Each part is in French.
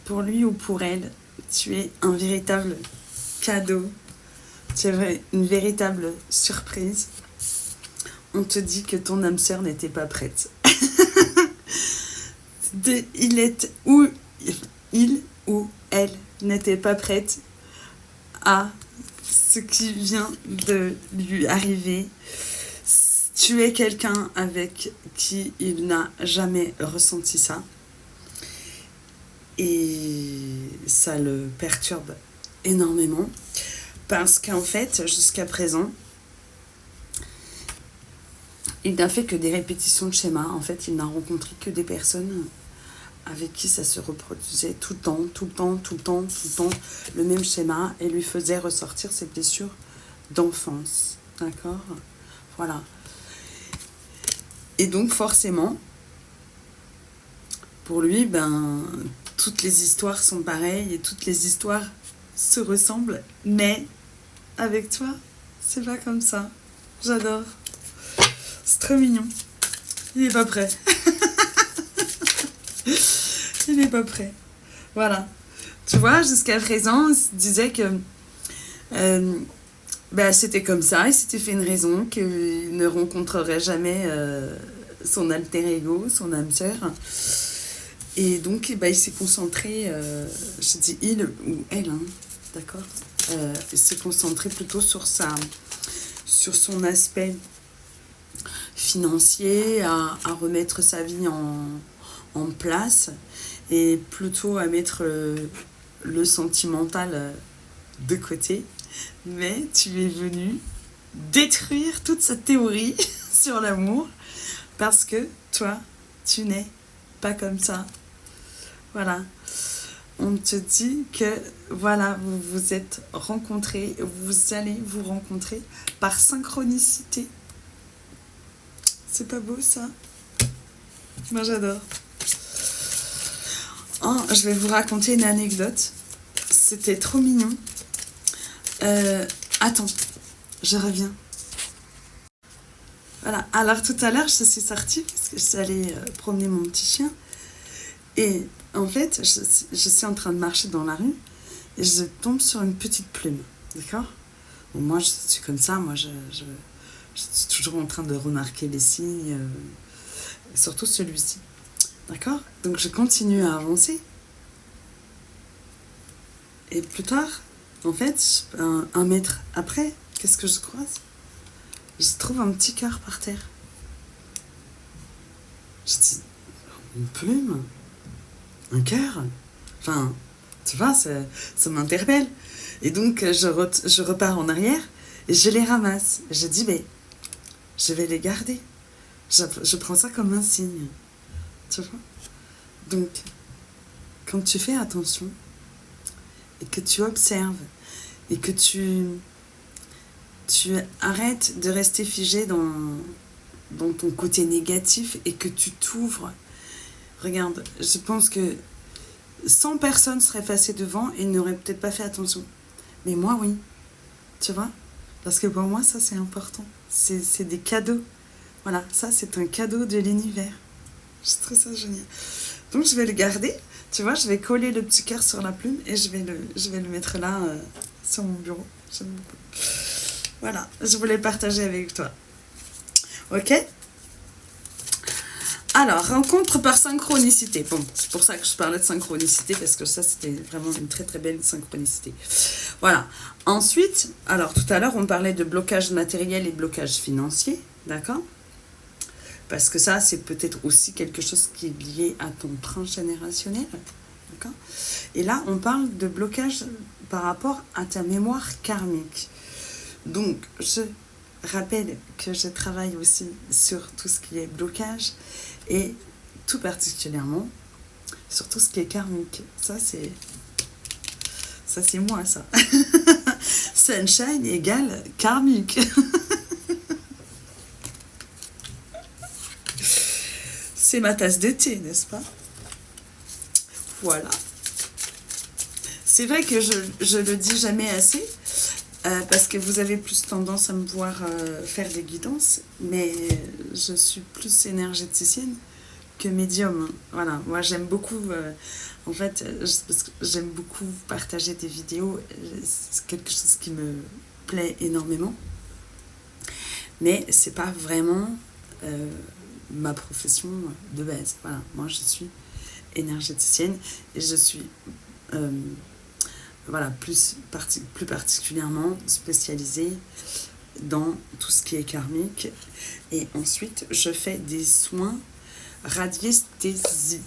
pour lui ou pour elle, tu es un véritable cadeau, tu es une véritable surprise. On te dit que ton âme sœur n'était pas prête. Il ou elle n'était pas prête à ce qui vient de lui arriver. Tu es quelqu'un avec qui il n'a jamais ressenti ça. Et ça le perturbe énormément. Parce qu'en fait, jusqu'à présent, il n'a fait que des répétitions de schémas. En fait, il n'a rencontré que des personnes avec qui ça se reproduisait tout le temps, le même schéma, et lui faisait ressortir ses blessures d'enfance. D'accord ? Voilà. Et donc, forcément, pour lui, toutes les histoires sont pareilles et toutes les histoires se ressemblent, mais avec toi, c'est pas comme ça. J'adore. C'est trop mignon. Il n'est pas prêt. Il n'est pas prêt. Voilà. Tu vois, jusqu'à présent, il se disait que c'était comme ça. Il s'était fait une raison qu'il ne rencontrerait jamais son alter ego, son âme sœur. Et donc, il s'est concentré, je dis il ou elle, hein, d'accord, il s'est concentré plutôt sur son aspect financier, à remettre sa vie en place, et plutôt à mettre le sentimental de côté. Mais tu es venu détruire toute cette théorie sur l'amour, parce que toi, tu n'es pas comme ça. Voilà. On te dit que, voilà, vous vous êtes rencontrés, vous allez vous rencontrer par synchronicité. C'est pas beau, ça? Moi, j'adore. Oh, je vais vous raconter une anecdote. C'était trop mignon. Attends, je reviens. Voilà. Alors, tout à l'heure, je suis sortie parce que je suis allée promener mon petit chien. Et en fait, je suis en train de marcher dans la rue et je tombe sur une petite plume. D'accord ? Bon, moi, je suis comme ça. Moi, je suis toujours en train de remarquer les signes, surtout celui-ci. D'accord ? Donc, je continue à avancer. Et plus tard, en fait, un mètre après, qu'est-ce que je croise ? Je trouve un petit cœur par terre. Je dis, une plume ? Un cœur ? Enfin, tu vois, ça m'interpelle. Et donc, je repars en arrière et je les ramasse. Je dis, je vais les garder. Je prends ça comme un signe. Tu vois ? Donc, quand tu fais attention et que tu observes et que tu arrêtes de rester figé dans ton côté négatif et que tu t'ouvres. Regarde, je pense que 100 personnes seraient passées devant et n'auraient peut-être pas fait attention. Mais moi, oui. Tu vois ? Parce que pour moi, ça, c'est important. C'est des cadeaux. Voilà, ça, c'est un cadeau de l'univers. Je trouve ça génial. Donc, je vais le garder. Tu vois, je vais coller le petit cœur sur la plume et je vais le mettre là, sur mon bureau. J'aime beaucoup. Voilà, je voulais partager avec toi. Ok ? Alors, rencontre par synchronicité. Bon, c'est pour ça que je parlais de synchronicité, parce que ça, c'était vraiment une très très belle synchronicité. Voilà. Ensuite, alors tout à l'heure, on parlait de blocage matériel et blocage financier, d'accord ? Parce que ça, c'est peut-être aussi quelque chose qui est lié à ton transgénérationnel, d'accord ? Et là, on parle de blocage par rapport à ta mémoire karmique. Donc, je rappelle que je travaille aussi sur tout ce qui est blocage et tout particulièrement sur tout ce qui est karmique. Ça, c'est moi, ça. Sunshine égale karmique. C'est ma tasse de thé, n'est-ce pas ? Voilà. C'est vrai que je le dis jamais assez, parce que vous avez plus tendance à me voir faire des guidances, mais je suis plus énergéticienne que médium. Voilà, moi j'aime beaucoup, en fait, parce que j'aime beaucoup partager des vidéos. C'est quelque chose qui me plaît énormément. Mais c'est pas vraiment ma profession de base. Voilà, moi je suis énergéticienne et je suis voilà, plus particulièrement spécialisée dans tout ce qui est karmique. Et ensuite, je fais des soins radiesthésistes.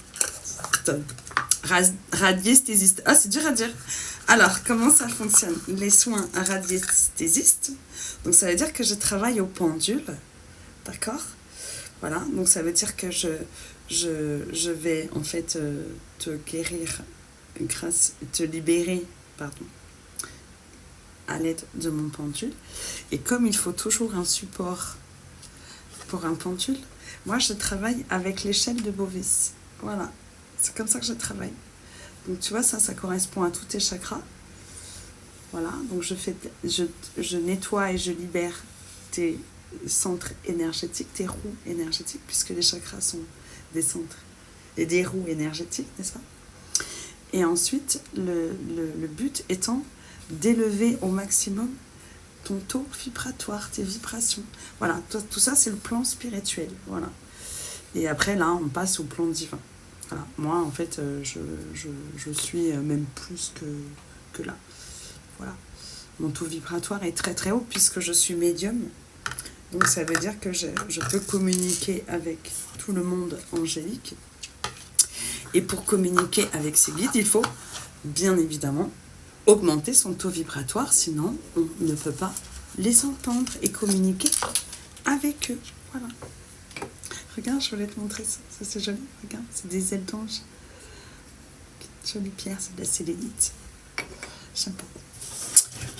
Radiesthésistes. Ah, c'est dur à dire. Alors, comment ça fonctionne? Les soins radiesthésistes, donc ça veut dire que je travaille au pendule, d'accord? Voilà, donc ça veut dire que je vais en fait te guérir te libérer, pardon, à l'aide de mon pendule. Et comme il faut toujours un support pour un pendule, moi je travaille avec l'échelle de Bovis. Voilà, c'est comme ça que je travaille. Donc tu vois, ça correspond à tous tes chakras. Voilà, donc je nettoie et je libère tes centres énergétiques, tes roues énergétiques, puisque les chakras sont des centres et des roues énergétiques, n'est-ce pas? Et ensuite, le but étant d'élever au maximum ton taux vibratoire, tes vibrations. Voilà, tout ça, c'est le plan spirituel. Voilà. Et après, là, on passe au plan divin. Voilà. Moi, en fait, je suis même plus que là. Voilà. Mon taux vibratoire est très très haut puisque je suis médium. Donc, ça veut dire que je peux communiquer avec tout le monde angélique. Et pour communiquer avec ces guides, il faut bien évidemment augmenter son taux vibratoire, sinon on ne peut pas les entendre et communiquer avec eux. Voilà. Regarde, je voulais te montrer ça. Ça c'est joli. Regarde, c'est des ailes d'ange. Jolie pierre, c'est de la sélénite. J'aime pas.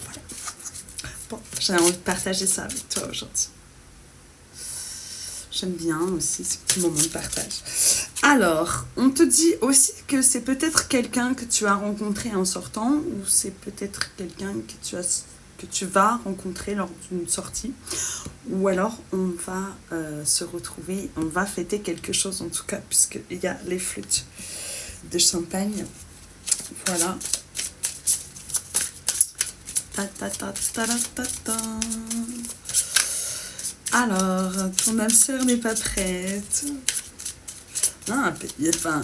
Voilà. Bon, j'avais envie de partager ça avec toi aujourd'hui. J'aime bien aussi ce petit moment de partage. Alors, on te dit aussi que c'est peut-être quelqu'un que tu as rencontré en sortant, ou c'est peut-être quelqu'un que tu vas rencontrer lors d'une sortie, ou alors on va se retrouver, on va fêter quelque chose en tout cas, puisqu'il y a les flûtes de champagne. Voilà. Ta ta ta ta ta ta ta. Alors, ton âme sœur n'est pas prête. Non, enfin,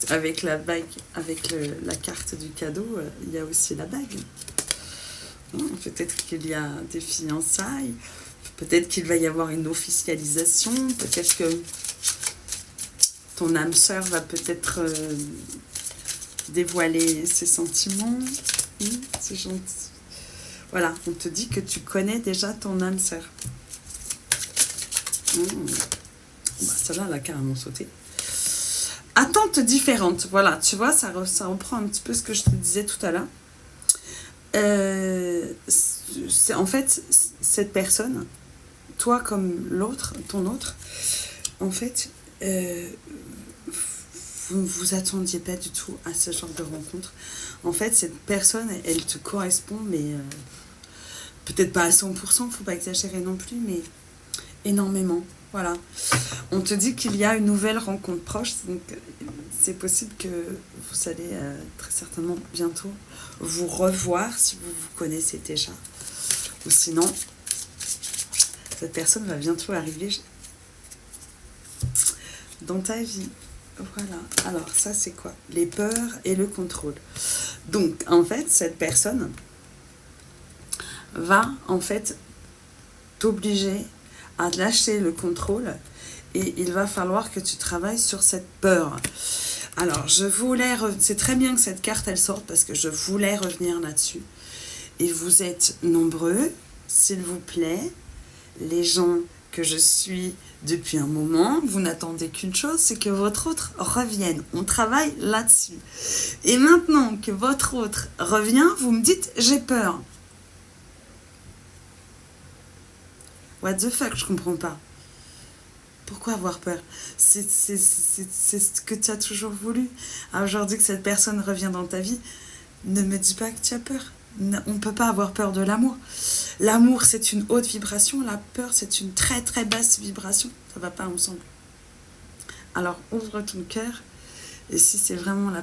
avec la bague, avec la carte du cadeau, il y a aussi la bague. Peut-être qu'il y a des fiançailles, peut-être qu'il va y avoir une officialisation, peut-être que ton âme sœur va peut-être dévoiler ses sentiments. C'est gentil. Voilà, on te dit que tu connais déjà ton âme sœur. Bah, celle-là, elle a carrément sauté. Attentes différentes. Voilà, tu vois, ça reprend un petit peu ce que je te disais tout à l'heure. En fait, cette personne, toi comme l'autre, ton autre, en fait, vous ne vous attendiez pas du tout à ce genre de rencontre. En fait, cette personne, elle te correspond, mais peut-être pas à 100%, faut pas exagérer non plus, mais énormément. Voilà. On te dit qu'il y a une nouvelle rencontre proche, donc c'est possible que vous allez très certainement bientôt vous revoir si vous vous connaissez déjà. Ou sinon, cette personne va bientôt arriver dans ta vie. Voilà. Alors, ça, c'est quoi? Les peurs et le contrôle. Donc, en fait, cette personne va, en fait, t'obliger à lâcher le contrôle et il va falloir que tu travailles sur cette peur. Alors, c'est très bien que cette carte, elle sorte parce que je voulais revenir là-dessus. Et vous êtes nombreux, s'il vous plaît, les gens que je suis depuis un moment, vous n'attendez qu'une chose, c'est que votre autre revienne. On travaille là-dessus. Et maintenant que votre autre revient, vous me dites, j'ai peur. What the fuck, je comprends pas. Pourquoi avoir peur? C'est ce que tu as toujours voulu. Alors aujourd'hui que cette personne revient dans ta vie, ne me dis pas que tu as peur. On ne peut pas avoir peur de l'amour. L'amour, c'est une haute vibration. La peur, c'est une très très basse vibration. Ça ne va pas ensemble. alors ouvre ton cœur. Et si c'est vraiment la